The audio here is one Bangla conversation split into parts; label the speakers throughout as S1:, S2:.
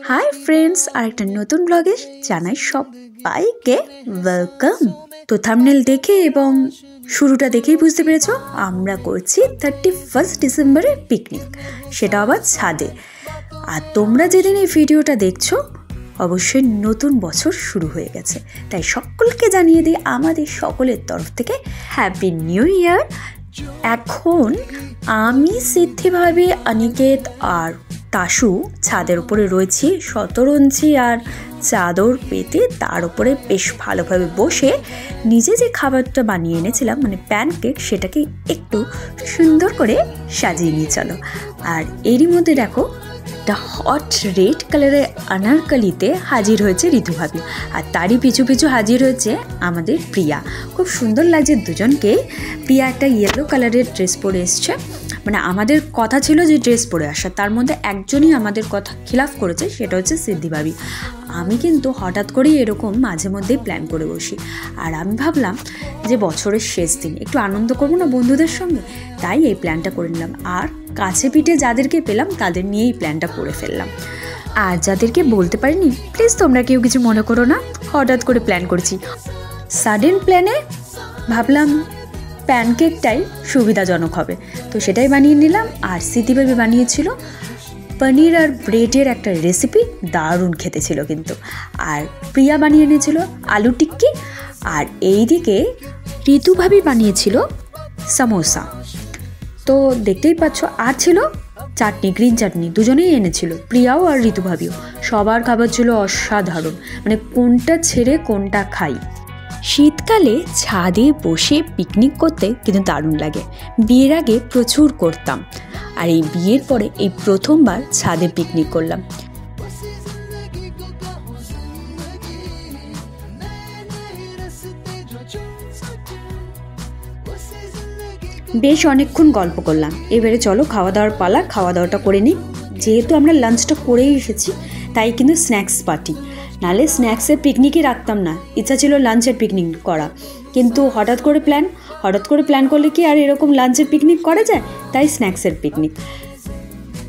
S1: হাই ফ্রেন্ডস, আরেকটা নতুন ব্লগে জানাই সবাইকে ওয়েলকাম। তো থাম্বনেল দেখে এবং শুরুটা দেখেই বুঝতে পেরেছো আমরা করছি 31 ডিসেম্বরের পিকনিক, সেটা আবার ছাদে। আর তোমরা যেদিন এই ভিডিওটা দেখছো অবশ্যই নতুন বছর শুরু হয়ে গেছে, তাই সকলকে জানিয়ে দিই আমাদের সকলের তরফ থেকে হ্যাপি নিউ ইয়ার। এখন আমি সিদ্ধিভাবে অনিকেত আর তাসু ছাদের উপরে রয়েছি শতরঞ্জি আর চাদর পেতে, তার উপরে বেশ ভালোভাবে বসে নিজে যে খাবারটা বানিয়ে এনেছিলাম মানে প্যানকেক, সেটাকে একটু সুন্দর করে সাজিয়ে নিয়ে চলো। আর এরই মধ্যে দেখো একটা হট রেড কালারের আনারকালিতে হাজির হয়েছে ঋতু ভাবি, আর তারই পিছু পিছু হাজির হয়েছে আমাদের প্রিয়া। খুব সুন্দর লাগছে দুজনকে। প্রিয়া একটা ইয়েলো কালারের ড্রেস পরে এসছে, মানে আমাদের কথা ছিল যে ড্রেস পরে আসা, তার মধ্যে একজনই আমাদের কথা খিলাফ করেছে, সেটা হচ্ছে সিদ্ধি ভাবি। আমি কিন্তু হঠাৎ করেই এরকম মাঝে মধ্যেই প্ল্যান করে বসি, আর আমি ভাবলাম যে বছরের শেষ দিন একটু আনন্দ করবো না বন্ধুদের সঙ্গে, তাই এই প্ল্যানটা করে নিলাম। আর কাছে পিঠে যাদেরকে পেলাম তাদের নিয়েই প্ল্যানটা করে ফেললাম। আর যাদেরকে বলতে পারিনি প্লিজ তোমরা কেউ কিছু মনে করো না, হঠাৎ করে প্ল্যান করেছি। সাডেন প্ল্যানে ভাবলাম প্যানকেকটাই সুবিধাজনক হবে, তো সেটাই বানিয়ে নিলাম। আর সিদ্ধিভাবি বানিয়েছিল পনির আর ব্রেডের একটা রেসিপি, দারুণ খেতে ছিল কিন্তু। আর প্রিয়া বানিয়ে এনেছিল আলু টিক্কি, আর এইদিকে ঋতুভাবি বানিয়েছিল সমোসা। তো দেখতেই পাচ্ছ, আর ছিল চাটনি, গ্রিন চাটনি, দুজনেই এনেছিল, প্রিয়াও আর ঋতুভাবিও। সবার খাবার ছিল অসাধারণ, মানে কোনটা ছেড়ে কোনটা খাই। শীতকালে ছাদে বসে পিকনিক করতে কিন্তু দারুণ লাগে। বিয়ের আগে প্রচুর করতাম, আর এই বিয়ের পরে এই প্রথমবার ছাদে পিকনিক করলাম। বেশ অনেকক্ষণ গল্প করলাম, এবারে চলো খাওয়া দাওয়ার পালা। খাওয়া দাওয়াটা করে নিই, যেহেতু আমরা লাঞ্চটা করেই এসেছি তাই কিন্তু স্ন্যাক্স পার্টি, নাহলে স্ন্যাক্সের পিকনিকই রাখতাম না। ইচ্ছা ছিল লাঞ্চের পিকনিক করা, কিন্তু হঠাৎ করে প্ল্যান করলে কি আর এরকম লাঞ্চের পিকনিক করা যায়, তাই স্ন্যাক্সের পিকনিক।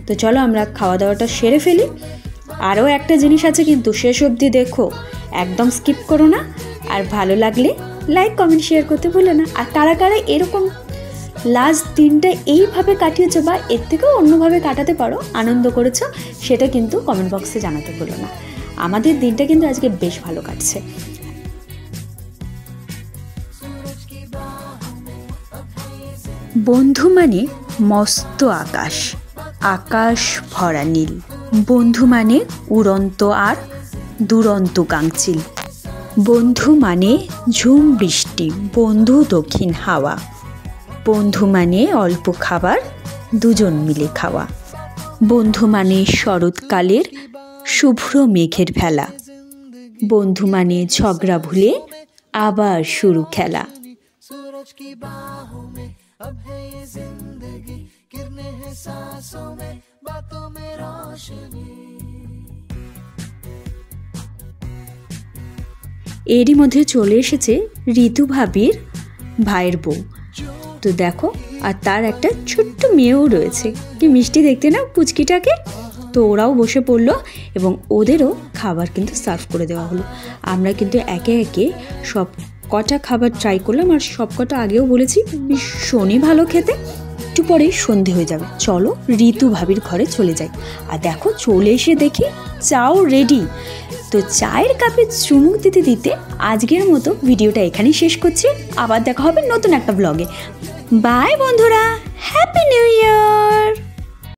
S1: তো চলো আমরা খাওয়া দাওয়াটা সেরে ফেলি। আরও একটা জিনিস আছে কিন্তু, শেষ অবধি দেখো, একদম স্কিপ করো না। আর ভালো লাগলে লাইক কমেন্ট শেয়ার করতে ভুলো না। আর কারা কারা এরকম লাস্ট দিনটা এইভাবে কাটিয়েছো বা এর থেকেও অন্যভাবে কাটাতে পারো, আনন্দ করেছো, সেটা কিন্তু কমেন্ট বক্সে জানাতে ভুলো না। আমাদের দিনটা কিন্তু আজকে বেশ ভালো কাটছে। বন্ধু মানে মস্ত আকাশ, আকাশ ভরা নীল। বন্ধু মানে উড়ন্ত আর দুরন্ত গাংচিল। বন্ধু মানে ঝুম বৃষ্টি, বন্ধু দক্ষিণ হাওয়া। বন্ধু মানে অল্প খাবার, দুজন মিলে খাওয়া। বন্ধু মানে শরৎকালের শুভ্র মেঘের ভেলা। বন্ধু মানে ঝগড়া ভুলে আবার শুরু খেলা। এরই মধ্যে চলে এসেছে ঋতু ভাবির ভাইয়ের বউ। তো দেখো, আর তার একটা ছোট্ট মেয়েও রয়েছে, কি মিষ্টি দেখতে না পুচকিটাকে। তো ওরাও বসে পড়লো এবং ওদেরও খাবার কিন্তু সার্ভ করে দেওয়া হলো। আমরা কিন্তু একে একে সব কটা খাবার ট্রাই করলাম, আর সব কটা আগেও বলেছি ভীষণই ভালো খেতে। একটু পরেই সন্ধে হয়ে যাবে, চলো ঋতু ভাবির ঘরে চলে যাই। আর দেখো চলে এসে দেখি চাও রেডি। তো চায়ের কাপে চুমুক দিতে দিতে আজকের মতো ভিডিওটা এখানেই শেষ করছি। আবার দেখা হবে নতুন একটা ব্লগে। বাই বন্ধুরা, হ্যাপি নিউ ইয়ার।